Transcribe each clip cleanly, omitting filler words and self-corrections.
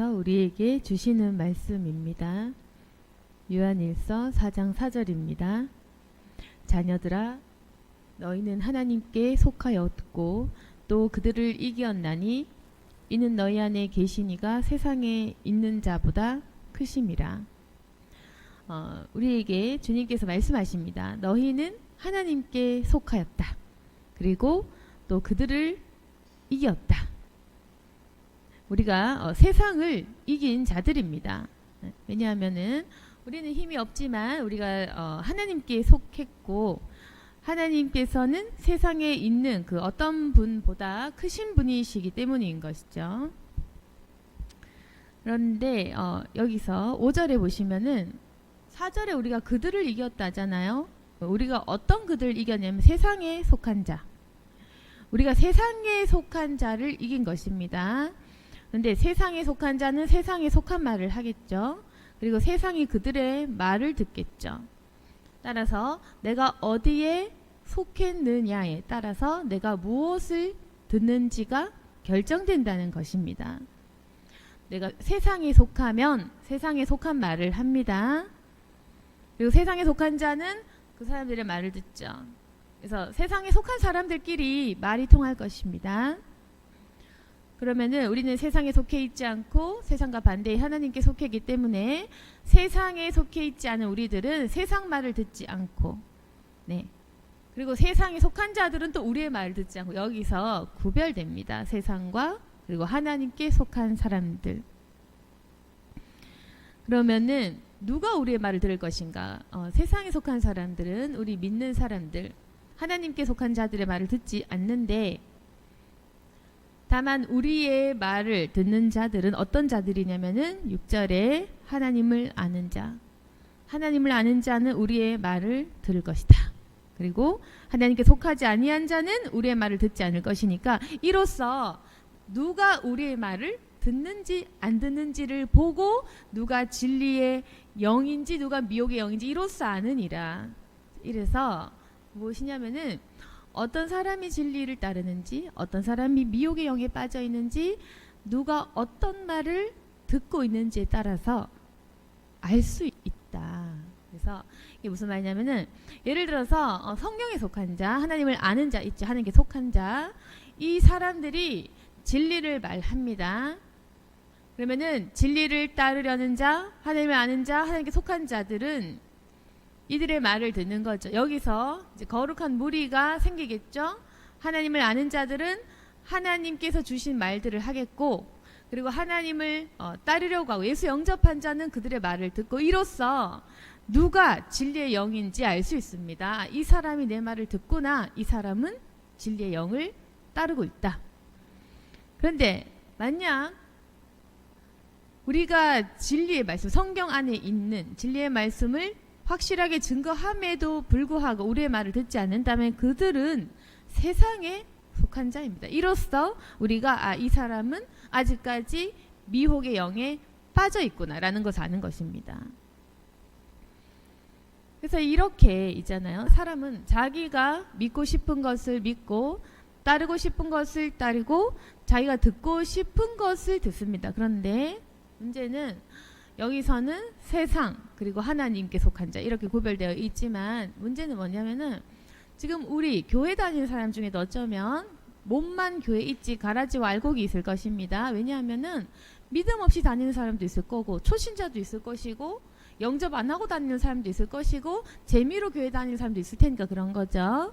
하나님께서 우리에게 주시는 말씀입니다. 요한일서 4장 4절입니다. 자녀들아, 너희는 하나님께 속하였고 또 그들을 이기었나니 이는 너희 안에 계시니가 세상에 있는 자보다 크심이라. 우리에게 주님께서 말씀하십니다. 너희는 하나님께 속하였다. 그리고 또 그들을 이겼다. 우리가 세상을 이긴 자들입니다. 왜냐하면은 우리는 힘이 없지만 우리가 하나님께 속했고, 하나님께서는 세상에 있는 그 어떤 분보다 크신 분이시기 때문인 것이죠. 그런데 여기서 5절에 보시면은 4절에 우리가 그들을 이겼다잖아요. 우리가 어떤 그들을 이겼냐면 세상에 속한 자. 우리가 세상에 속한 자를 이긴 것입니다. 그런데 세상에 속한 자는 세상에 속한 말을 하겠죠. 그리고 세상이 그들의 말을 듣겠죠. 따라서 내가 어디에 속했느냐에 따라서 내가 무엇을 듣는지가 결정된다는 것입니다. 내가 세상에 속하면 세상에 속한 말을 합니다. 그리고 세상에 속한 자는 그 사람들의 말을 듣죠. 그래서 세상에 속한 사람들끼리 말이 통할 것입니다. 그러면은 우리는 세상에 속해 있지 않고 세상과 반대의 하나님께 속해 있기 때문에 세상에 속해 있지 않은 우리들은 세상 말을 듣지 않고, 그리고 세상에 속한 자들은 또 우리의 말을 듣지 않고, 여기서 구별됩니다. 세상과 그리고 하나님께 속한 사람들. 그러면은 누가 우리의 말을 들을 것인가? 세상에 속한 사람들은, 우리 믿는 사람들, 하나님께 속한 자들의 말을 듣지 않는데, 다만 우리의 말을 듣는 자들은 어떤 자들이냐면은 6절에 하나님을 아는 자. 하나님을 아는 자는 우리의 말을 들을 것이다. 그리고 하나님께 속하지 아니한 자는 우리의 말을 듣지 않을 것이니까, 이로써 누가 우리의 말을 듣는지 안 듣는지를 보고 누가 진리의 영인지 누가 미혹의 영인지 이로써 아느니라. 이래서 무엇이냐면은 어떤 사람이 진리를 따르는지, 어떤 사람이 미혹의 영에 빠져 있는지, 누가 어떤 말을 듣고 있는지에 따라서 알 수 있다. 그래서 이게 무슨 말이냐면은, 예를 들어서 성령에 속한 자, 하나님을 아는 자 있죠. 하나님께 속한 자, 이 사람들이 진리를 말합니다. 그러면은 진리를 따르려는 자, 하나님을 아는 자, 하나님께 속한 자들은 이들의 말을 듣는 거죠. 여기서 이제 거룩한 무리가 생기겠죠. 하나님을 아는 자들은 하나님께서 주신 말들을 하겠고, 그리고 하나님을 따르려고 하고 예수 영접한 자는 그들의 말을 듣고, 이로써 누가 진리의 영인지 알 수 있습니다. 이 사람이 내 말을 듣구나. 이 사람은 진리의 영을 따르고 있다. 그런데 만약 우리가 진리의 말씀, 성경 안에 있는 진리의 말씀을 확실하게 증거함에도 불구하고 우리의 말을 듣지 않는다면 그들은 세상에 속한 자입니다. 이로써 우리가 이 사람은 아직까지 미혹의 영에 빠져 있구나 라는 것을 아는 것입니다. 그래서 이렇게 있잖아요. 사람은 자기가 믿고 싶은 것을 믿고 따르고 싶은 것을 따르고 자기가 듣고 싶은 것을 듣습니다. 그런데 문제는 여기서는 세상 그리고 하나님께 속한 자 이렇게 구별되어 있지만, 문제는 뭐냐면은 지금 우리 교회 다니는 사람 중에도 어쩌면 몸만 교회에 있지 가라지와 알곡이 있을 것입니다. 왜냐하면은 믿음 없이 다니는 사람도 있을 거고, 초신자도 있을 것이고, 영접 안 하고 다니는 사람도 있을 것이고, 재미로 교회 다니는 사람도 있을 테니까 그런 거죠.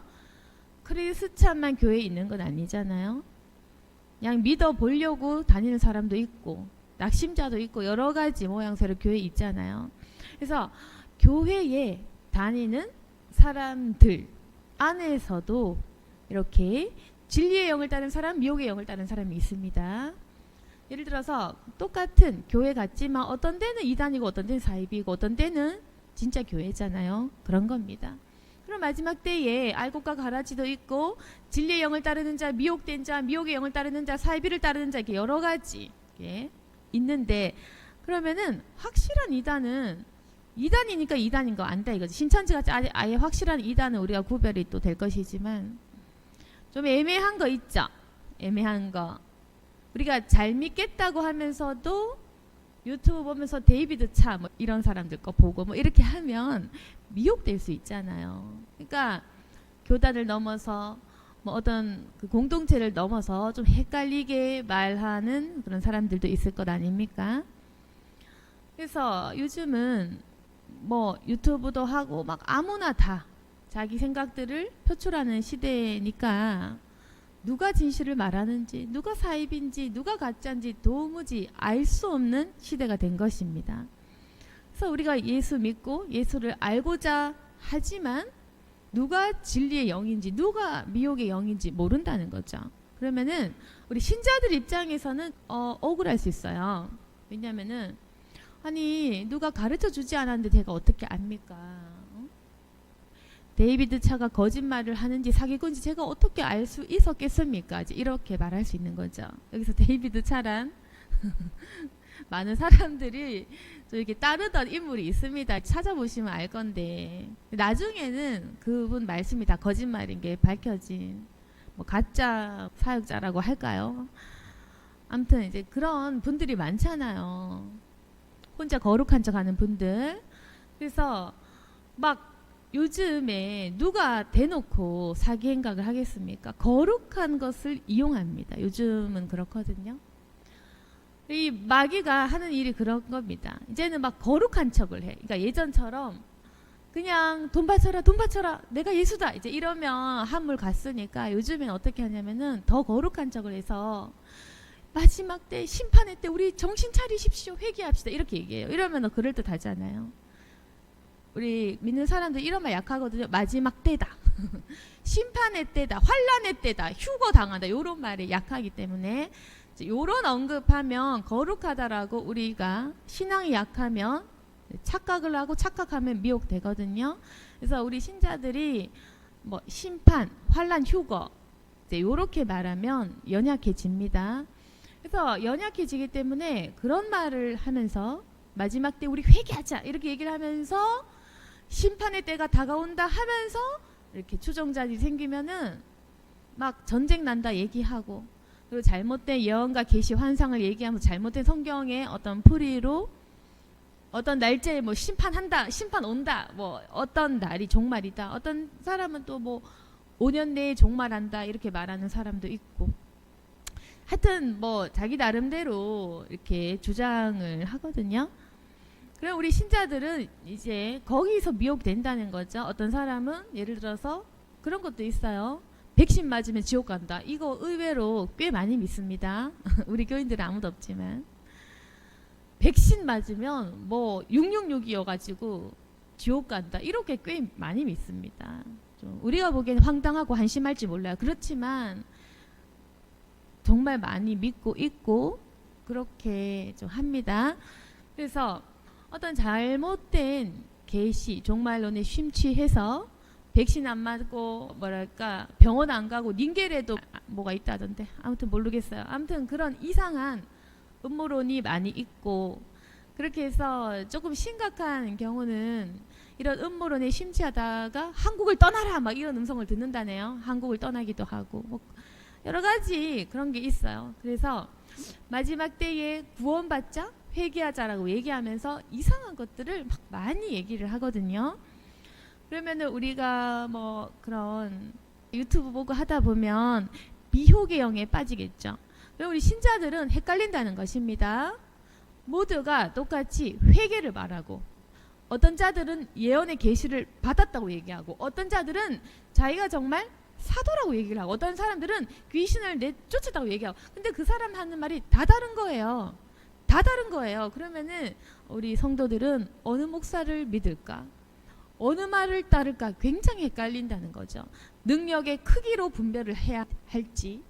크리스찬만 교회에 있는 건 아니잖아요. 그냥 믿어 보려고 다니는 사람도 있고, 낙심자도 있고, 여러 가지 모양새로 교회에 있잖아요. 그래서 교회에 다니는 사람들 안에서도 이렇게 진리의 영을 따른 사람, 미혹의 영을 따른 사람이 있습니다. 예를 들어서 똑같은 교회 같지만 어떤 때는 이단이고 어떤 때는 사입이고 어떤 때는 진짜 교회잖아요. 그런 겁니다. 그럼 마지막 때에 알곡과 가라지도 있고, 진리의 영을 따르는 자, 미혹된 자, 미혹의 영을 따르는 자, 사이비를 따르는 자, 이렇게 여러 가지 있는데, 그러면은 확실한 이단은 이단이니까 이단인 거 안다 이거지. 신천지같이 아예 확실한 이단은 우리가 구별이 또 될 것이지만, 좀 애매한 거 있죠. 애매한 거. 우리가 잘 믿겠다고 하면서도 유튜브 보면서 데이비드 차 뭐 이런 사람들 거 보고 뭐 이렇게 하면 미혹될 수 있잖아요. 그러니까 교단을 넘어서 뭐 어떤 그 공동체를 넘어서 좀 헷갈리게 말하는 그런 사람들도 있을 것 아닙니까? 그래서 요즘은 뭐 유튜브도 하고 막 아무나 다 자기 생각들을 표출하는 시대니까 누가 진실을 말하는지, 누가 사입인지, 누가 가짜인지 도무지 알 수 없는 시대가 된 것입니다. 그래서 우리가 예수 믿고 예수를 알고자 하지만 누가 진리의 영인지, 누가 미혹의 영인지 모른다는 거죠. 그러면은 우리 신자들 입장에서는 억울할 수 있어요. 왜냐면은 아니 누가 가르쳐 주지 않았는데 제가 어떻게 압니까? 데이비드 차가 거짓말을 하는지 사기꾼인지 제가 어떻게 알 수 있었겠습니까? 이렇게 말할 수 있는 거죠. 여기서 데이비드 차란 많은 사람들이 이렇게 따르던 인물이 있습니다. 찾아보시면 알 건데 나중에는 그분 말씀이 다 거짓말인 게 밝혀진 뭐 가짜 사역자라고 할까요? 아무튼 이제 그런 분들이 많잖아요. 혼자 거룩한 척하는 분들. 그래서 막 요즘에 누가 대놓고 사기 행각을 하겠습니까? 거룩한 것을 이용합니다. 요즘은 그렇거든요. 이 마귀가 하는 일이 그런 겁니다. 이제는 막 거룩한 척을 해. 그러니까 예전처럼 그냥 돈 바쳐라, 돈 바쳐라, 내가 예수다. 이제 이러면 한물 갔으니까 요즘엔 어떻게 하냐면은 더 거룩한 척을 해서 마지막 때 심판의 때 우리 정신 차리십시오, 회개합시다 이렇게 얘기해요. 이러면 그럴듯하잖아요. 우리 믿는 사람들 이런 말 약하거든요. 마지막 때다. 심판의 때다. 환란의 때다. 휴거 당한다. 이런 말이 약하기 때문에 이런 언급하면 거룩하다라고 우리가 신앙이 약하면 착각을 하고 착각하면 미혹되거든요. 그래서 우리 신자들이 뭐 심판, 환란, 휴거 이렇게 말하면 연약해집니다. 그래서 연약해지기 때문에 그런 말을 하면서 마지막 때 우리 회개하자 이렇게 얘기를 하면서 심판의 때가 다가온다 하면서 이렇게 추종자들이 생기면은 막 전쟁 난다 얘기하고 그리고 잘못된 예언과 계시 환상을 얘기하면서 잘못된 성경의 어떤 풀이로 어떤 날짜에 뭐 심판한다, 심판 온다, 뭐 어떤 날이 종말이다. 어떤 사람은 또 뭐 5년 내에 종말한다 이렇게 말하는 사람도 있고. 하여튼 뭐 자기 나름대로 이렇게 주장을 하거든요. 그럼 우리 신자들은 이제 거기서 미혹된다는 거죠. 어떤 사람은 예를 들어서 그런 것도 있어요. 백신 맞으면 지옥 간다. 이거 의외로 꽤 많이 믿습니다. 우리 교인들은 아무도 없지만 백신 맞으면 뭐 666이어가지고 지옥 간다. 이렇게 꽤 많이 믿습니다. 좀 우리가 보기에는 황당하고 한심할지 몰라요. 그렇지만 정말 많이 믿고 있고 그렇게 좀 합니다. 그래서 어떤 잘못된 계시, 종말론에 심취해서 백신 안 맞고 뭐랄까 병원 안 가고 닌겔에도 뭐가 있다던데 아무튼 모르겠어요. 아무튼 그런 이상한 음모론이 많이 있고 그렇게 해서 조금 심각한 경우는 이런 음모론에 심취하다가 한국을 떠나라 막 이런 음성을 듣는다네요. 한국을 떠나기도 하고 뭐 여러 가지 그런 게 있어요. 그래서 마지막 때에 구원받자 회개하자라고 얘기하면서 이상한 것들을 막 많이 얘기를 하거든요. 그러면은 우리가 뭐 그런 유튜브 보고 하다 보면 미혹의 영에 빠지겠죠. 그럼 우리 신자들은 헷갈린다는 것입니다. 모두가 똑같이 회개를 말하고 어떤 자들은 예언의 계시를 받았다고 얘기하고 어떤 자들은 자기가 정말 사도라고 얘기를 하고 어떤 사람들은 귀신을 내쫓았다고 얘기하고 근데 그 사람 하는 말이 다 다른 거예요. 다 다른 거예요. 그러면은 우리 성도들은 어느 목사를 믿을까? 어느 말을 따를까? 굉장히 헷갈린다는 거죠. 능력의 크기로 분별을 해야 할지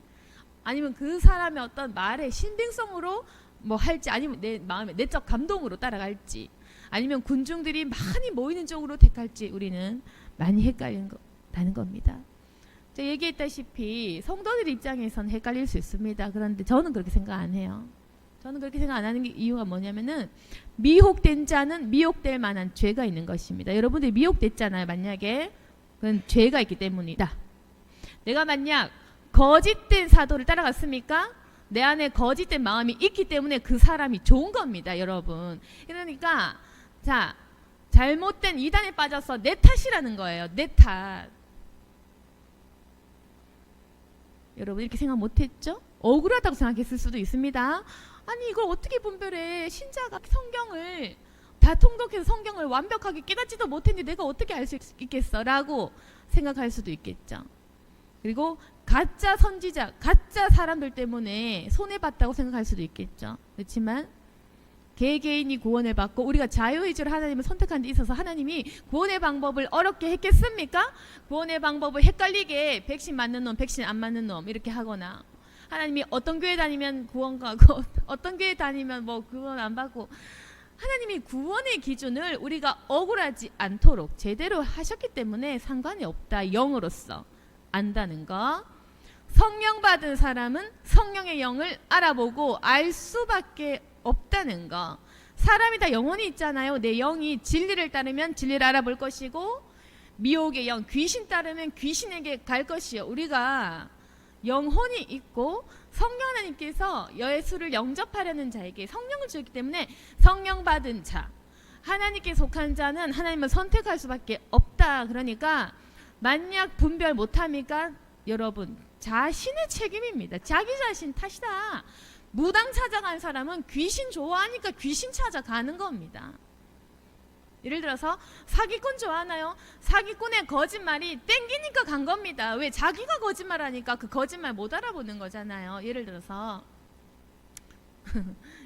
아니면 그 사람의 어떤 말의 신빙성으로 뭐 할지 아니면 내 마음의 내적 감동으로 따라갈지 아니면 군중들이 많이 모이는 쪽으로 택할지 우리는 많이 헷갈린다는 겁니다. 제가 얘기했다시피 성도들 입장에서는 헷갈릴 수 있습니다. 그런데 저는 그렇게 생각 안 해요. 저는 그렇게 생각 안 하는 이유가 뭐냐면은 미혹된 자는 미혹될 만한 죄가 있는 것입니다. 여러분들이 미혹됐잖아요. 만약에 그건 죄가 있기 때문이다. 내가 만약 거짓된 사도를 따라갔습니까? 내 안에 거짓된 마음이 있기 때문에 그 사람이 좋은 겁니다, 여러분. 그러니까 자, 잘못된 이단에 빠져서 내 탓이라는 거예요. 내 탓. 여러분 이렇게 생각 못했죠? 억울하다고 생각했을 수도 있습니다. 아니 이걸 어떻게 분별해? 신자가 성경을 다 통독해서 성경을 완벽하게 깨닫지도 못했는데 내가 어떻게 알 수 있겠어? 라고 생각할 수도 있겠죠. 그리고 가짜 선지자, 가짜 사람들 때문에 손해봤다고 생각할 수도 있겠죠. 그렇지만 개개인이 구원을 받고 우리가 자유의지로 하나님을 선택한 데 있어서 하나님이 구원의 방법을 어렵게 했겠습니까? 구원의 방법을 헷갈리게 백신 맞는 놈, 백신 안 맞는 놈 이렇게 하거나 하나님이 어떤 교회 다니면 구원 가고 어떤 교회 다니면 뭐 구원 안 받고 하나님이 구원의 기준을 우리가 억울하지 않도록 제대로 하셨기 때문에 상관이 없다. 영으로서 안다는 거. 성령 받은 사람은 성령의 영을 알아보고 알 수밖에 없다는 거. 사람이 다 영혼이 있잖아요. 내 영이 진리를 따르면 진리를 알아볼 것이고 미혹의 영, 귀신 따르면 귀신에게 갈 것이요. 우리가 영혼이 있고 성령 하나님께서 예수를 영접하려는 자에게 성령을 주었기 때문에 성령 받은 자, 하나님께 속한 자는 하나님을 선택할 수밖에 없다. 그러니까 만약 분별 못합니까? 여러분 자신의 책임입니다. 자기 자신 탓이다. 무당 찾아간 사람은 귀신 좋아하니까 귀신 찾아가는 겁니다. 예를 들어서 사기꾼 좋아하나요? 사기꾼의 거짓말이 땡기니까 간 겁니다. 왜? 자기가 거짓말하니까 그 거짓말 못 알아보는 거잖아요. 예를 들어서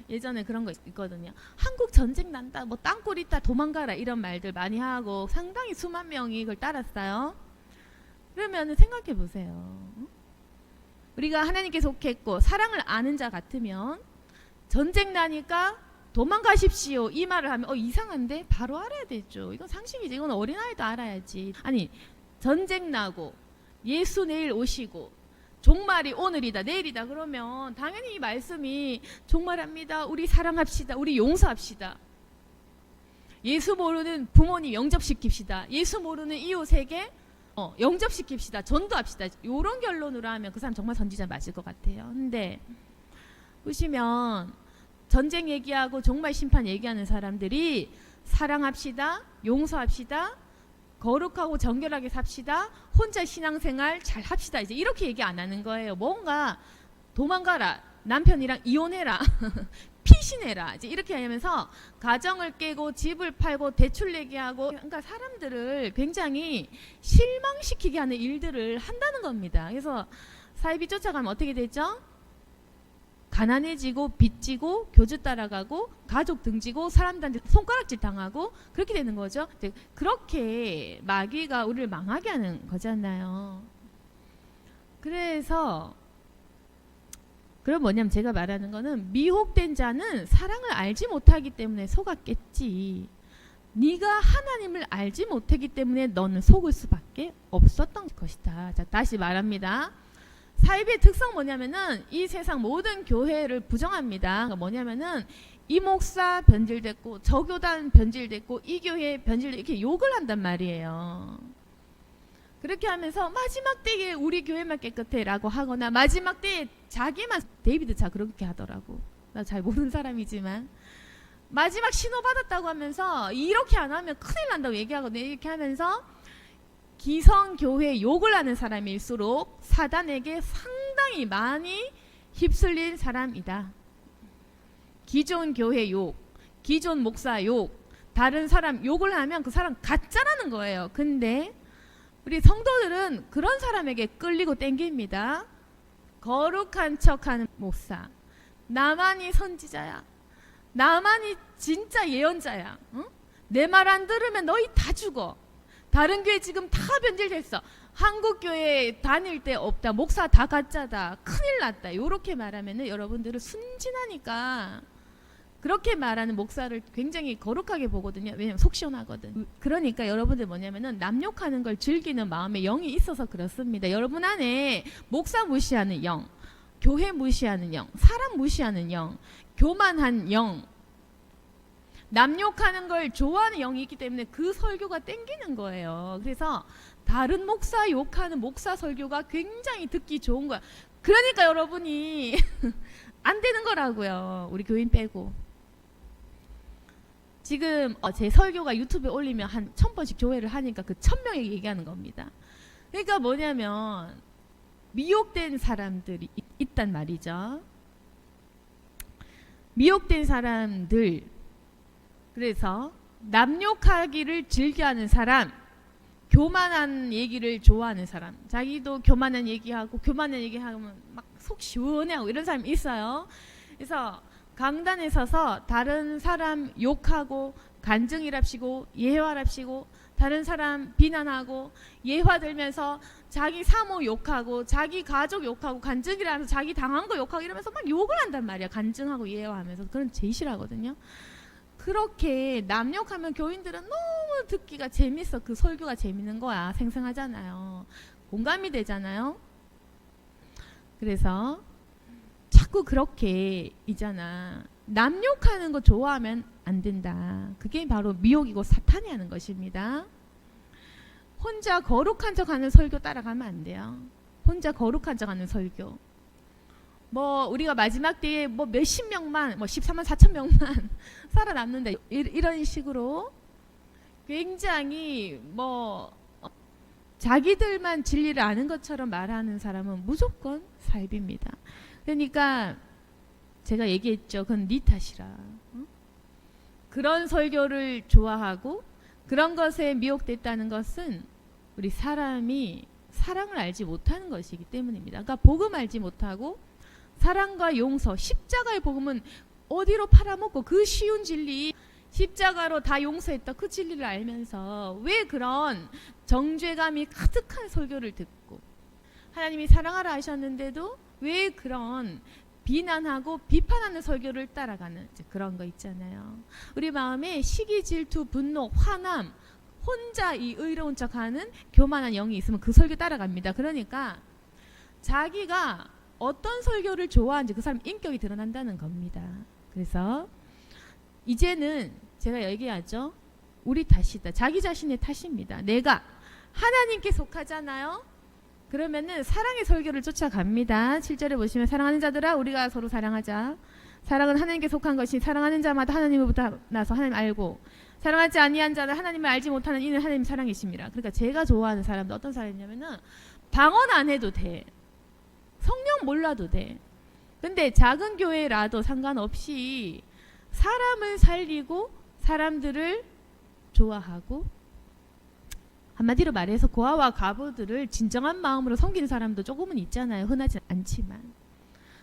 예전에 그런 거 있거든요. 한국 전쟁 난다, 뭐 땅굴 있다, 도망가라 이런 말들 많이 하고 상당히 수만 명이 이걸 따랐어요. 그러면 생각해 보세요. 우리가 하나님께 속했고 사랑을 아는 자 같으면 전쟁 나니까 도망가십시오 이 말을 하면 이상한데? 바로 알아야 되죠. 이건 상식이지. 이건 어린아이도 알아야지. 아니 전쟁 나고 예수 내일 오시고 종말이 오늘이다 내일이다 그러면 당연히 이 말씀이 종말합니다. 우리 사랑합시다. 우리 용서합시다. 예수 모르는 부모님 영접시킵시다. 예수 모르는 이웃에게 영접시킵시다. 전도합시다. 이런 결론으로 하면 그 사람 정말 선지자 맞을 것 같아요. 근데 보시면 전쟁 얘기하고 종말 심판 얘기하는 사람들이 사랑합시다. 용서합시다. 거룩하고 정결하게 삽시다. 혼자 신앙생활 잘 합시다. 이제 이렇게 얘기 안 하는 거예요. 뭔가 도망가라. 남편이랑 이혼해라. 피신해라. 이제 이렇게 하면서 가정을 깨고 집을 팔고 대출 내게 하고 그러니까 사람들을 굉장히 실망시키게 하는 일들을 한다는 겁니다. 그래서 사이비 쫓아가면 어떻게 되죠? 가난해지고 빚지고 교주 따라가고 가족 등지고 사람들한테 손가락질 당하고 그렇게 되는 거죠. 그렇게 마귀가 우리를 망하게 하는 거잖아요. 그래서 그럼 뭐냐면 제가 말하는 거는 미혹된 자는 사랑을 알지 못하기 때문에 속았겠지. 네가 하나님을 알지 못하기 때문에 너는 속을 수밖에 없었던 것이다. 자, 다시 말합니다. 사이비의 특성 뭐냐면은 이 세상 모든 교회를 부정합니다. 그러니까 뭐냐면은 이 목사 변질됐고 저 교단 변질됐고 이 교회 변질됐고 이렇게 욕을 한단 말이에요. 그렇게 하면서 마지막 때에 우리 교회만 깨끗해 라고 하거나 마지막 때에 자기만 데이비드 자 그렇게 하더라고. 나 잘 모르는 사람이지만 마지막 신호 받았다고 하면서 이렇게 안 하면 큰일 난다고 얘기하거든요. 이렇게 하면서 기성교회 욕을 하는 사람일수록 사단에게 상당히 많이 휩쓸린 사람이다. 기존 교회 욕, 기존 목사 욕, 다른 사람 욕을 하면 그 사람 가짜라는 거예요. 근데 우리 성도들은 그런 사람에게 끌리고 땡깁니다. 거룩한 척하는 목사, 나만이 선지자야, 나만이 진짜 예언자야, 응? 내 말 안 들으면 너희 다 죽어. 다른 교회 지금 다 변질됐어. 한국 교회 다닐 데 없다. 목사 다 가짜다. 큰일 났다. 이렇게 말하면은 여러분들은 순진하니까 그렇게 말하는 목사를 굉장히 거룩하게 보거든요. 왜냐면 속 시원하거든. 그러니까 여러분들 뭐냐면은 남욕하는 걸 즐기는 마음에 영이 있어서 그렇습니다. 여러분 안에 목사 무시하는 영, 교회 무시하는 영, 사람 무시하는 영, 교만한 영, 남욕하는 걸 좋아하는 영이 있기 때문에 그 설교가 땡기는 거예요. 그래서 다른 목사 욕하는 목사 설교가 굉장히 듣기 좋은 거야. 그러니까 여러분이 안 되는 거라고요. 우리 교인 빼고. 지금 제 설교가 유튜브에 올리면 한 1000번씩 조회를 하니까 그 1000명이 얘기하는 겁니다. 그러니까 뭐냐면 미혹된 사람들이 있단 말이죠. 미혹된 사람들, 그래서 남욕하기를 즐겨하는 사람, 교만한 얘기를 좋아하는 사람, 자기도 교만한 얘기하고 교만한 얘기하면 막 속 시원해하고 이런 사람이 있어요. 그래서 강단에 서서 다른 사람 욕하고 간증이랍시고 예화랍시고 다른 사람 비난하고 예화 들면서 자기 사모 욕하고 자기 가족 욕하고 간증이라면서 자기 당한 거 욕하고 이러면서 막 욕을 한단 말이야. 간증하고 예화하면서. 그건 제일 싫어하거든요. 그렇게 남 욕하면 교인들은 너무 듣기가 재밌어. 그 설교가 재밌는 거야. 생생하잖아요. 공감이 되잖아요. 그래서 자꾸 그렇게 있잖아. 남 욕하는 거 좋아하면 안 된다. 그게 바로 미혹이고 사탄이 하는 것입니다. 혼자 거룩한 척 하는 설교 따라가면 안 돼요. 혼자 거룩한 척 하는 설교. 뭐 우리가 마지막 때에 뭐 몇십 명만, 뭐 14만 4천 명만 살아남는다. 이런 식으로 굉장히 뭐 자기들만 진리를 아는 것처럼 말하는 사람은 무조건 사입입니다. 그러니까 제가 얘기했죠. 그건 네 탓이라. 그런 설교를 좋아하고 그런 것에 미혹됐다는 것은 우리 사람이 사랑을 알지 못하는 것이기 때문입니다. 그러니까 복음 알지 못하고 사랑과 용서, 십자가의 복음은 어디로 팔아먹고 그 쉬운 진리, 십자가로 다 용서했다 그 진리를 알면서 왜 그런 정죄감이 가득한 설교를 듣고 하나님이 사랑하라 하셨는데도 왜 그런 비난하고 비판하는 설교를 따라가는 그런 거 있잖아요. 우리 마음에 시기, 질투, 분노, 화남, 혼자 이 의로운 척하는 교만한 영이 있으면 그 설교 따라갑니다. 그러니까 자기가 어떤 설교를 좋아하는지 그 사람 인격이 드러난다는 겁니다. 그래서 이제는 제가 얘기하죠. 우리 탓이다. 자기 자신의 탓입니다. 내가 하나님께 속하잖아요. 그러면은 사랑의 설교를 쫓아갑니다. 7절에 보시면 사랑하는 자들아 우리가 서로 사랑하자. 사랑은 하나님께 속한 것이 사랑하는 자마다 하나님으로부터 나서 하나님 알고 사랑하지 아니한 자는 하나님을 알지 못하는 이는 하나님 사랑이십니다. 그러니까 제가 좋아하는 사람도 어떤 사람이냐면은 방언 안 해도 돼. 성령 몰라도 돼. 근데 작은 교회라도 상관없이 사람을 살리고 사람들을 좋아하고 한마디로 말해서 고아와 과부들을 진정한 마음으로 섬기는 사람도 조금은 있잖아요. 흔하지 않지만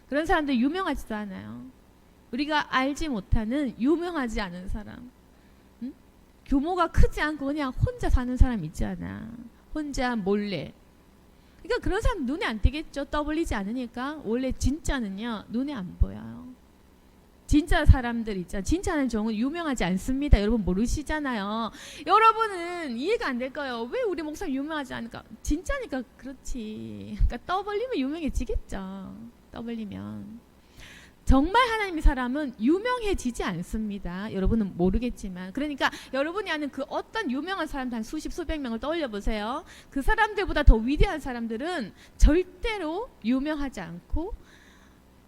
그런 사람들 유명하지도 않아요. 우리가 알지 못하는 유명하지 않은 사람, 규모가 크지 않고 그냥 혼자 사는 사람 있잖아. 혼자 몰래. 그러니까 그런 사람 눈에 안 띄겠죠. 떠벌리지 않으니까. 원래 진짜는요 눈에 안 보여요. 진짜 사람들 있잖아. 진짜는 종은 유명하지 않습니다. 여러분 모르시잖아요. 여러분은 이해가 안 될 거예요. 왜 우리 목사 유명하지 않을까? 진짜니까 그렇지. 그러니까 떠벌리면 유명해지겠죠. 떠벌리면. 정말 하나님의 사람은 유명해지지 않습니다. 여러분은 모르겠지만. 그러니까 여러분이 아는 그 어떤 유명한 사람들 한 수십 수백 명을 떠올려 보세요. 그 사람들보다 더 위대한 사람들은 절대로 유명하지 않고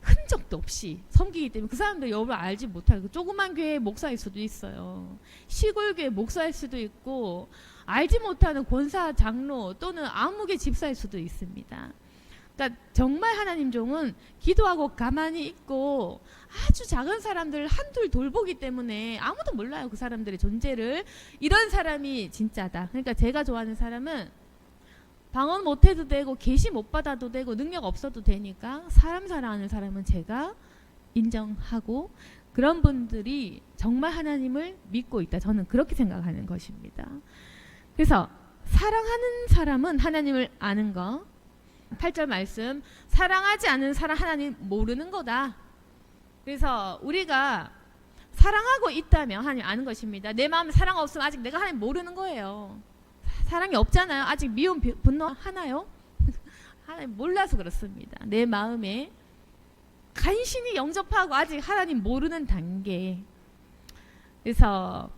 흔적도 없이 섬기기 때문에 그 사람들 여러분 알지 못하고 조그만 교회 목사일 수도 있어요. 시골 교회 목사일 수도 있고 알지 못하는 권사 장로 또는 아무개 집사일 수도 있습니다. 그러니까 정말 하나님 종은 기도하고 가만히 있고 아주 작은 사람들 한둘 돌보기 때문에 아무도 몰라요. 그 사람들의 존재를. 이런 사람이 진짜다. 그러니까 제가 좋아하는 사람은 방언 못해도 되고 계시 못 받아도 되고 능력 없어도 되니까 사람 사랑하는 사람은 제가 인정하고 그런 분들이 정말 하나님을 믿고 있다. 저는 그렇게 생각하는 것입니다. 그래서 사랑하는 사람은 하나님을 아는 거. 8절 말씀 사랑하지 않는 사람 하나님 모르는 거다. 그래서 우리가 사랑하고 있다면 하나님 아는 것입니다. 내 마음에 사랑 없으면 아직 내가 하나님 모르는 거예요. 사랑이 없잖아요. 아직 미움 분노 하나요? 하나님 몰라서 그렇습니다. 내 마음에 간신히 영접하고 아직 하나님 모르는 단계. 그래서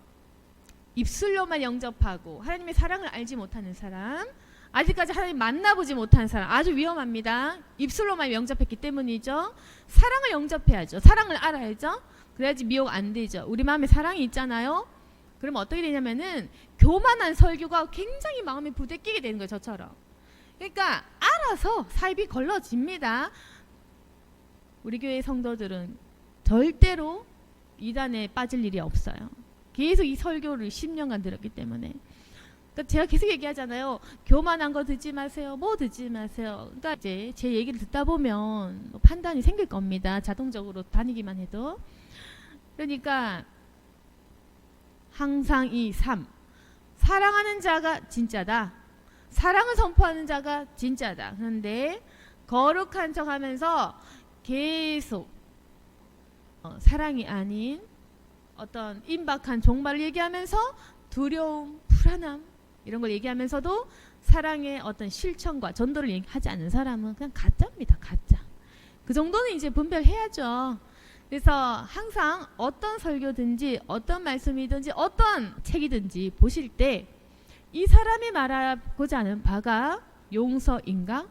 입술로만 영접하고 하나님의 사랑을 알지 못하는 사람 아직까지 하나님 만나보지 못한 사람 아주 위험합니다. 입술로만 영접했기 때문이죠. 사랑을 영접해야죠. 사랑을 알아야죠. 그래야지 미혹 안 되죠. 우리 마음에 사랑이 있잖아요. 그럼 어떻게 되냐면은 교만한 설교가 굉장히 마음에 부대끼게 되는 거예요. 저처럼. 그러니까 알아서 사입이 걸러집니다. 우리 교회 성도들은 절대로 이단에 빠질 일이 없어요. 계속 이 설교를 10년간 들었기 때문에. 그러니까 제가 계속 얘기하잖아요. 교만한 거 듣지 마세요. 뭐 듣지 마세요. 그러니까 이제 제 얘기를 듣다 보면 판단이 생길 겁니다. 자동적으로 다니기만 해도. 그러니까 항상 이 3. 사랑하는 자가 진짜다. 사랑을 선포하는 자가 진짜다. 그런데 거룩한 척 하면서 계속 사랑이 아닌 어떤 임박한 종말을 얘기하면서 두려움, 불안함 이런 걸 얘기하면서도 사랑의 어떤 실천과 전도를 얘기하지 않는 사람은 그냥 가짜입니다. 가짜. 그 정도는 이제 분별해야죠. 그래서 항상 어떤 설교든지 어떤 말씀이든지 어떤 책이든지 보실 때 이 사람이 말하고자 하는 바가 용서인가?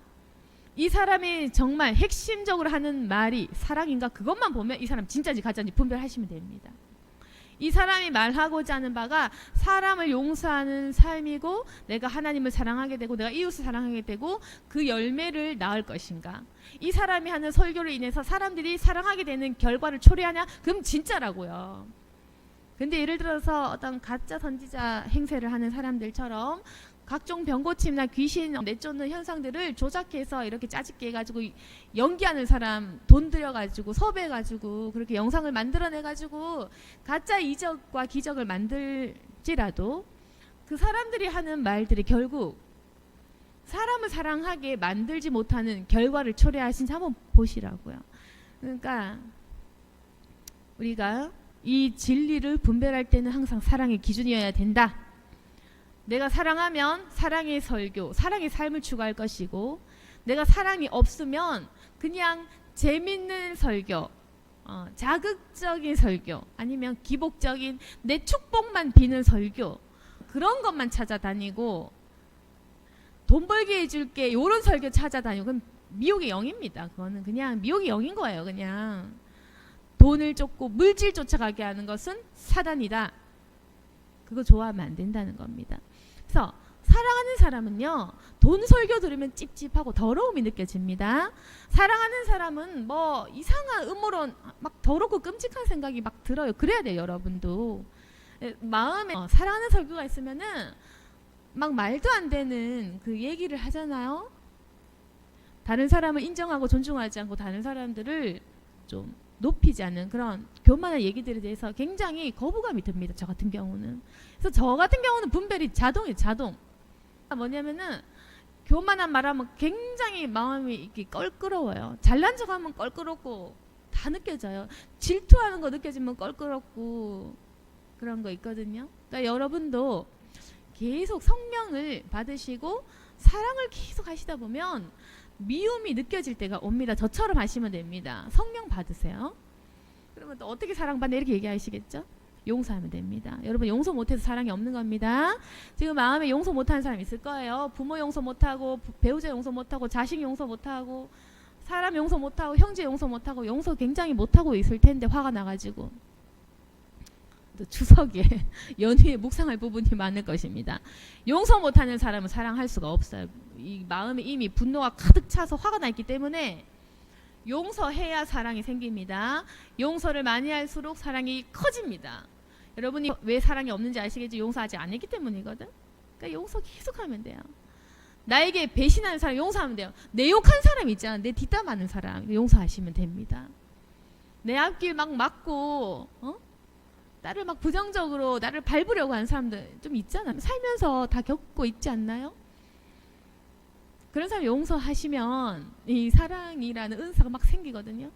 이 사람이 정말 핵심적으로 하는 말이 사랑인가? 그것만 보면 이 사람 진짜인지 가짜인지 분별하시면 됩니다. 이 사람이 말하고자 하는 바가 사람을 용서하는 삶이고 내가 하나님을 사랑하게 되고 내가 이웃을 사랑하게 되고 그 열매를 낳을 것인가? 이 사람이 하는 설교로 인해서 사람들이 사랑하게 되는 결과를 초래하냐? 그럼 진짜라고요. 근데 예를 들어서 어떤 가짜 선지자 행세를 하는 사람들처럼 각종 병고침이나 귀신 내쫓는 현상들을 조작해서 이렇게 짜집게 해가지고 연기하는 사람 돈 들여가지고 섭외해가지고 그렇게 영상을 만들어내가지고 가짜 이적과 기적을 만들지라도 그 사람들이 하는 말들이 결국 사람을 사랑하게 만들지 못하는 결과를 초래하신 한번 보시라고요. 그러니까 우리가 이 진리를 분별할 때는 항상 사랑의 기준이어야 된다. 내가 사랑하면 사랑의 설교, 사랑의 삶을 추구할 것이고 내가 사랑이 없으면 그냥 재밌는 설교, 자극적인 설교 아니면 기복적인 내 축복만 비는 설교 그런 것만 찾아다니고 돈 벌게 해줄게 이런 설교 찾아다니고 그건 미혹의 영입니다. 그거는 그냥 미혹의 영인 거예요. 그냥 돈을 쫓고 물질 쫓아가게 하는 것은 사단이다. 그거 좋아하면 안 된다는 겁니다. 그래서 사랑하는 사람은요 돈 설교 들으면 찝찝하고 더러움이 느껴집니다. 사랑하는 사람은 뭐 이상한 음모론 막 더럽고 끔찍한 생각이 막 들어요. 그래야 돼요. 여러분도 마음에 사랑하는 설교가 있으면은 막 말도 안 되는 그 얘기를 하잖아요. 다른 사람을 인정하고 존중하지 않고 다른 사람들을 좀 높이지 않는 그런 교만한 얘기들에 대해서 굉장히 거부감이 듭니다. 저 같은 경우는. 그래서 저 같은 경우는 분별이 자동이에요. 자동. 뭐냐면은 교만한 말하면 굉장히 마음이 이렇게 껄끄러워요. 잘난 척하면 껄끄럽고 다 느껴져요. 질투하는 거 느껴지면 껄끄럽고 그런 거 있거든요. 그러니까 여러분도 계속 성령을 받으시고 사랑을 계속 하시다 보면 미움이 느껴질 때가 옵니다. 저처럼 하시면 됩니다. 성령 받으세요. 그러면 또 어떻게 사랑받나 이렇게 얘기하시겠죠? 용서하면 됩니다. 여러분 용서 못해서 사랑이 없는 겁니다. 지금 마음에 용서 못하는 사람 있을 거예요. 부모 용서 못하고 배우자 용서 못하고 자식 용서 못하고 사람 용서 못하고 형제 용서 못하고 용서 굉장히 못하고 있을 텐데 화가 나가지고 또 추석에 연휴에 묵상할 부분이 많을 것입니다. 용서 못하는 사람은 사랑할 수가 없어요. 이 마음에 이미 분노가 가득 차서 화가 나 있기 때문에 용서해야 사랑이 생깁니다. 용서를 많이 할수록 사랑이 커집니다. 여러분이 왜 사랑이 없는지 아시겠죠? 용서하지 않았기 때문이거든. 그러니까 용서 계속하면 돼요. 나에게 배신하는 사람 용서하면 돼요. 내 욕한 사람 있잖아. 내 뒷담하는 사람 용서하시면 됩니다. 내 앞길 막 막고 나를 막 부정적으로 나를 밟으려고 하는 사람들 좀 있잖아요. 살면서 다 겪고 있지 않나요? 그런 사람 용서하시면 이 사랑이라는 은사가 막 생기거든요.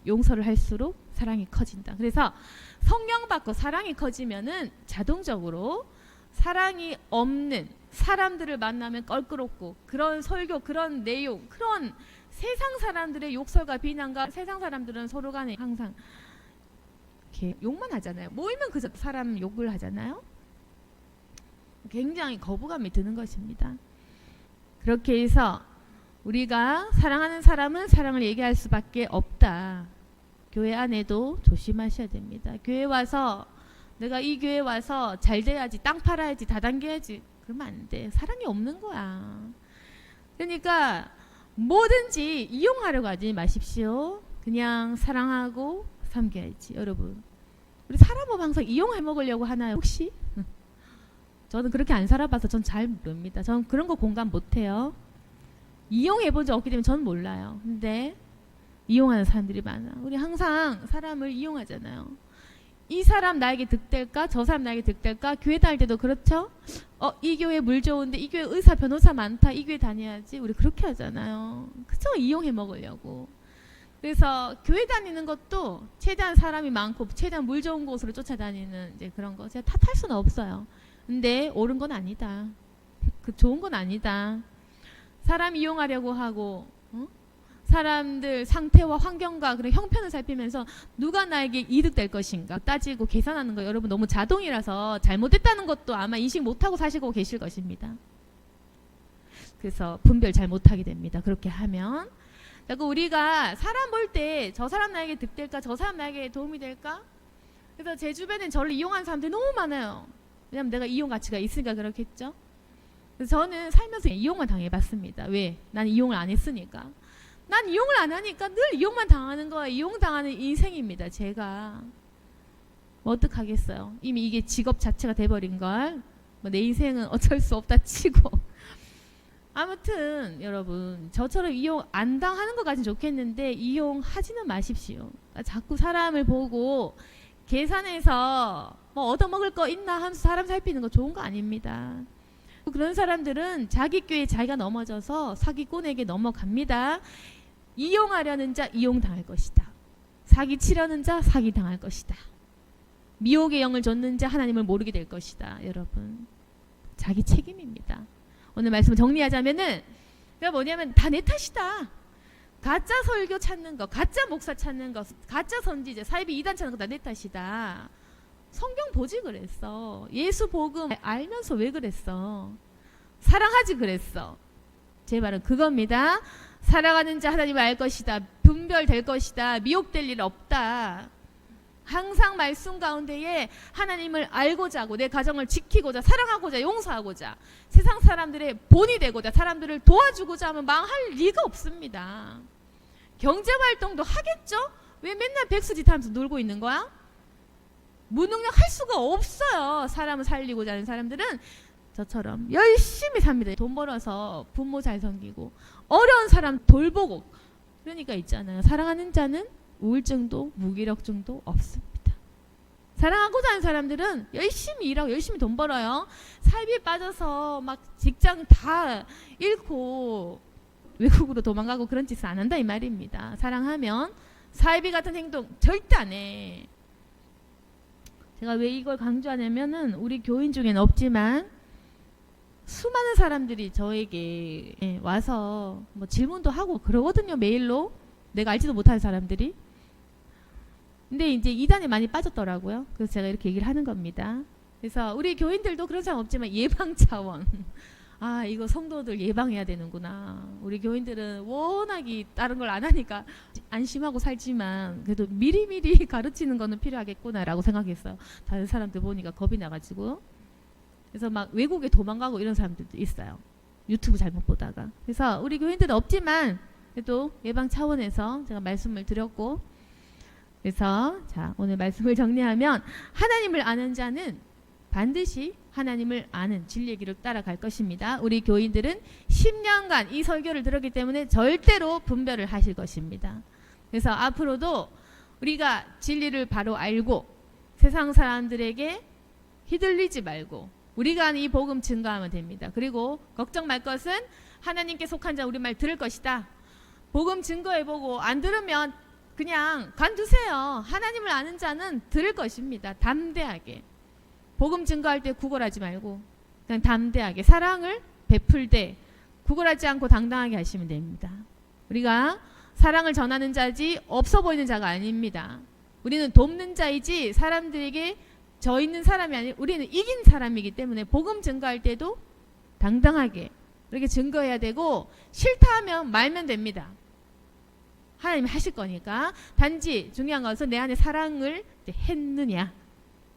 용서를 할수록 사랑이 커진다. 그래서 성령 받고 사랑이 커지면은 자동적으로 사랑이 없는 사람들을 만나면 껄끄럽고 그런 설교, 그런 내용, 그런 세상 사람들의 욕설과 비난과 세상 사람들은 서로 간에 항상 이렇게 욕만 하잖아요. 모이면 그 사람 욕을 하잖아요. 굉장히 거부감이 드는 것입니다. 그렇게 해서 우리가 사랑하는 사람은 사랑을 얘기할 수밖에 없다. 교회 안에도 조심하셔야 됩니다. 교회 와서 내가 이 교회 와서 잘 돼야지, 땅 팔아야지, 다당겨야지, 그러면 안 돼. 사랑이 없는 거야. 그러니까 뭐든지 이용하려고 하지 마십시오. 그냥 사랑하고 섬겨야지. 여러분, 우리 살아보면 항상 이용해 먹으려고 하나요 혹시? 저는 그렇게 안 살아봐서 전 잘 모릅니다. 저는 그런 거 공감 못해요. 이용해 본 적 없기 때문에 저는 몰라요. 근데 이용하는 사람들이 많아. 우리 항상 사람을 이용하잖아요. 이 사람 나에게 득될까? 저 사람 나에게 득될까? 교회 다닐 때도 그렇죠? 이 교회 물 좋은데, 이 교회 의사 변호사 많다, 이 교회 다녀야지. 우리 그렇게 하잖아요. 그쵸? 이용해 먹으려고. 그래서 교회 다니는 것도 최대한 사람이 많고 최대한 물 좋은 곳으로 쫓아다니는 이제 그런 거 제가 탓할 수는 없어요. 근데 옳은 건 아니다. 그 좋은 건 아니다. 사람 이용하려고 하고 사람들 상태와 환경과 그런 형편을 살피면서 누가 나에게 이득될 것인가 따지고 계산하는 거 여러분 너무 자동이라서 잘못됐다는 것도 아마 인식 못하고 사시고 계실 것입니다. 그래서 분별 잘 못하게 됩니다. 그렇게 하면. 그리고 우리가 사람 볼 때 저 사람 나에게 득될까, 저 사람 나에게 도움이 될까? 그래서 제 주변엔 저를 이용하는 사람들이 너무 많아요. 왜냐면 내가 이용 가치가 있으니까 그렇겠죠. 그래서 저는 살면서 이용만 당해봤습니다. 왜? 난 이용을 안 했으니까. 난 이용을 안 하니까 늘 이용만 당하는 거야. 이용당하는 인생입니다. 제가 뭐 어떡하겠어요. 이미 이게 직업 자체가 돼버린걸. 뭐 내 인생은 어쩔 수 없다 치고. 아무튼 여러분 저처럼 이용 안 당하는 것까지는 좋겠는데 이용하지는 마십시오. 자꾸 사람을 보고 계산해서 뭐 얻어먹을 거 있나 하면서 사람 살피는 거 좋은 거 아닙니다. 그런 사람들은 자기 꾀에 자기가 넘어져서 사기꾼에게 넘어갑니다. 이용하려는 자 이용당할 것이다. 사기치려는 자 사기당할 것이다. 미혹의 영을 줬는 자 하나님을 모르게 될 것이다. 여러분 자기 책임입니다. 오늘 말씀을 정리하자면은 그게 뭐냐면 다 내 탓이다. 가짜 설교 찾는 거, 가짜 목사 찾는 거, 가짜 선지자, 사이비 이단 찾는 거 다 내 탓이다. 성경 보지 그랬어. 예수 복음 알면서 왜 그랬어? 사랑하지 그랬어. 제 말은 그겁니다. 사랑하는 자 하나님을 알 것이다. 분별될 것이다. 미혹될 일 없다. 항상 말씀 가운데에 하나님을 알고자 하고 내 가정을 지키고자 사랑하고자 용서하고자 세상 사람들의 본이 되고자 사람들을 도와주고자 하면 망할 리가 없습니다. 경제활동도 하겠죠? 왜 맨날 백수짓 하면서 놀고 있는 거야? 무능력 할 수가 없어요. 사람을 살리고자 하는 사람들은 저처럼 열심히 삽니다. 돈 벌어서 부모 잘 섬기고 어려운 사람 돌보고 그러니까 있잖아요. 사랑하는 자는 우울증도 무기력증도 없습니다. 사랑하고자 하는 사람들은 열심히 일하고 열심히 돈 벌어요. 사이비에 빠져서 막 직장 다 잃고 외국으로 도망가고 그런 짓을 안 한다 이 말입니다. 사랑하면 사이비 같은 행동 절대 안 해. 제가 왜 이걸 강조하냐면은 우리 교인 중에는 없지만 수많은 사람들이 저에게 와서 뭐 질문도 하고 그러거든요. 메일로 내가 알지도 못하는 사람들이. 근데 이제 이단에 많이 빠졌더라고요. 그래서 제가 이렇게 얘기를 하는 겁니다. 그래서 우리 교인들도 그런 사람 없지만 예방 차원. 아 이거 성도들 예방해야 되는구나. 우리 교인들은 워낙이 다른 걸 안 하니까 안심하고 살지만 그래도 미리미리 가르치는 거는 필요하겠구나라고 생각했어요. 다른 사람들 보니까 겁이 나가지고. 그래서 막 외국에 도망가고 이런 사람들도 있어요. 유튜브 잘못 보다가. 그래서 우리 교인들은 없지만 그래도 예방 차원에서 제가 말씀을 드렸고 그래서 자 오늘 말씀을 정리하면 하나님을 아는 자는 반드시 하나님을 아는 진리의 길을 따라갈 것입니다. 우리 교인들은 10년간 이 설교를 들었기 때문에 절대로 분별을 하실 것입니다. 그래서 앞으로도 우리가 진리를 바로 알고 세상 사람들에게 휘둘리지 말고 우리가 아는 이 복음 증거하면 됩니다. 그리고 걱정 말 것은 하나님께 속한 자 우리 말 들을 것이다. 복음 증거해보고 안 들으면 그냥 관두세요. 하나님을 아는 자는 들을 것입니다. 담대하게. 복음 증거할 때 구걸하지 말고 그냥 담대하게 사랑을 베풀되 구걸하지 않고 당당하게 하시면 됩니다. 우리가 사랑을 전하는 자지 없어 보이는 자가 아닙니다. 우리는 돕는 자이지 사람들에게 져 있는 사람이 아니라 우리는 이긴 사람이기 때문에 복음 증거할 때도 당당하게 이렇게 증거해야 되고 싫다 하면 말면 됩니다. 하나님이 하실 거니까. 단지 중요한 것은 내 안에 사랑을 했느냐,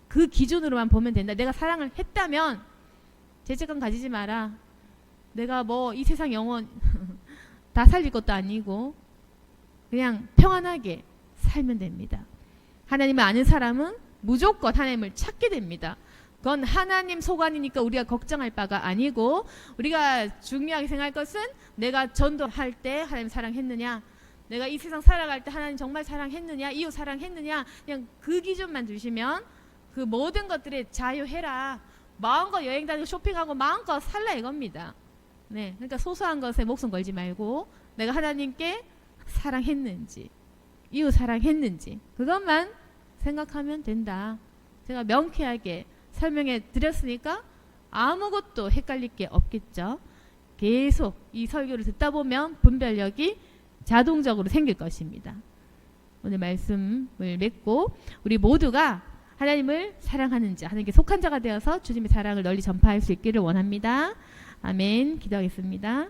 그 기준으로만 보면 된다. 내가 사랑을 했다면 죄책감 가지지 마라. 내가 뭐 이 세상 영혼 다 살릴 것도 아니고 그냥 평안하게 살면 됩니다. 하나님을 아는 사람은 무조건 하나님을 찾게 됩니다. 그건 하나님 소관이니까 우리가 걱정할 바가 아니고, 우리가 중요하게 생각할 것은 내가 전도할 때 하나님 사랑했느냐, 내가 이 세상 살아갈 때 하나님 정말 사랑했느냐, 이웃 사랑했느냐, 그냥 그 기준만 두시면 그 모든 것들에 자유해라. 마음껏 여행 다니고 쇼핑하고 마음껏 살라 이겁니다. 네, 그러니까 소소한 것에 목숨 걸지 말고 내가 하나님께 사랑했는지, 이웃 사랑했는지, 그것만 생각하면 된다. 제가 명쾌하게 설명해 드렸으니까 아무것도 헷갈릴 게 없겠죠. 계속 이 설교를 듣다 보면 분별력이 자동적으로 생길 것입니다. 오늘 말씀을 맺고 우리 모두가 하나님을 사랑하는 자, 하나님께 속한 자가 되어서 주님의 사랑을 널리 전파할 수 있기를 원합니다. 아멘. 기도하겠습니다.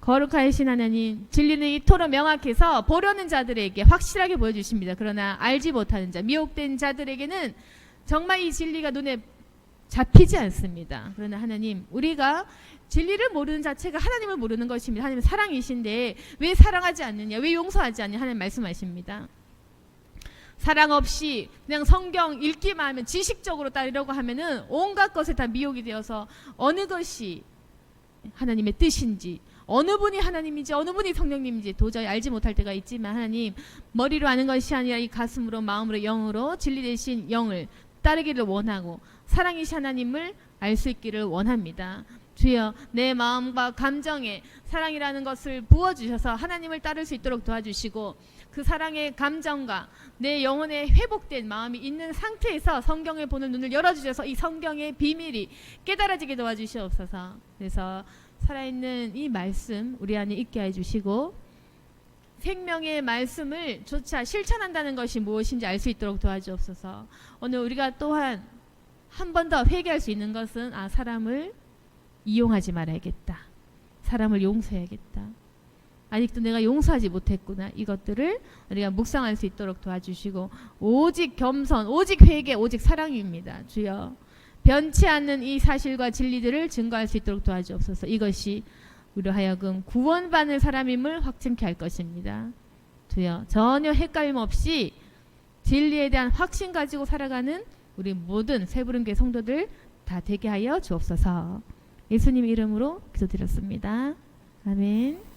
거룩하신 하나님, 진리는 이토록 명확해서 보려는 자들에게 확실하게 보여주십니다. 그러나 알지 못하는 자, 미혹된 자들에게는 정말 이 진리가 눈에 잡히지 않습니다. 그러나 하나님, 우리가 진리를 모르는 자체가 하나님을 모르는 것입니다. 하나님은 사랑이신데 왜 사랑하지 않느냐, 왜 용서하지 않느냐 하나님 말씀하십니다. 사랑 없이 그냥 성경 읽기만 하면, 지식적으로 따르려고 하면은 온갖 것에 다 미혹이 되어서 어느 것이 하나님의 뜻인지, 어느 분이 하나님인지 어느 분이 성령님인지 도저히 알지 못할 때가 있지만, 하나님 머리로 아는 것이 아니라 이 가슴으로, 마음으로, 영으로 진리 되신 영을 따르기를 원하고 사랑이신 하나님을 알 수 있기를 원합니다. 주여, 내 마음과 감정에 사랑이라는 것을 부어주셔서 하나님을 따를 수 있도록 도와주시고, 그 사랑의 감정과 내 영혼에 회복된 마음이 있는 상태에서 성경을 보는 눈을 열어주셔서 이 성경의 비밀이 깨달아지게 도와주시옵소서. 그래서 살아있는 이 말씀 우리 안에 있게 해주시고, 생명의 말씀을 조차 실천한다는 것이 무엇인지 알 수 있도록 도와주옵소서. 오늘 우리가 또한 한 번 더 회개할 수 있는 것은, 사람을 이용하지 말아야겠다, 사람을 용서해야겠다, 아직도 내가 용서하지 못했구나, 이것들을 우리가 묵상할 수 있도록 도와주시고, 오직 겸손, 오직 회개, 오직 사랑입니다. 주여, 변치 않는 이 사실과 진리들을 증거할 수 있도록 도와주옵소서. 이것이 우리로 하여금 구원받는 사람임을 확증케 할 것입니다. 주여, 전혀 헷갈림 없이 진리에 대한 확신 가지고 살아가는 우리 모든 새부름교회 성도들 다 되게 하여 주옵소서. 예수님 이름으로 기도드렸습니다. 아멘.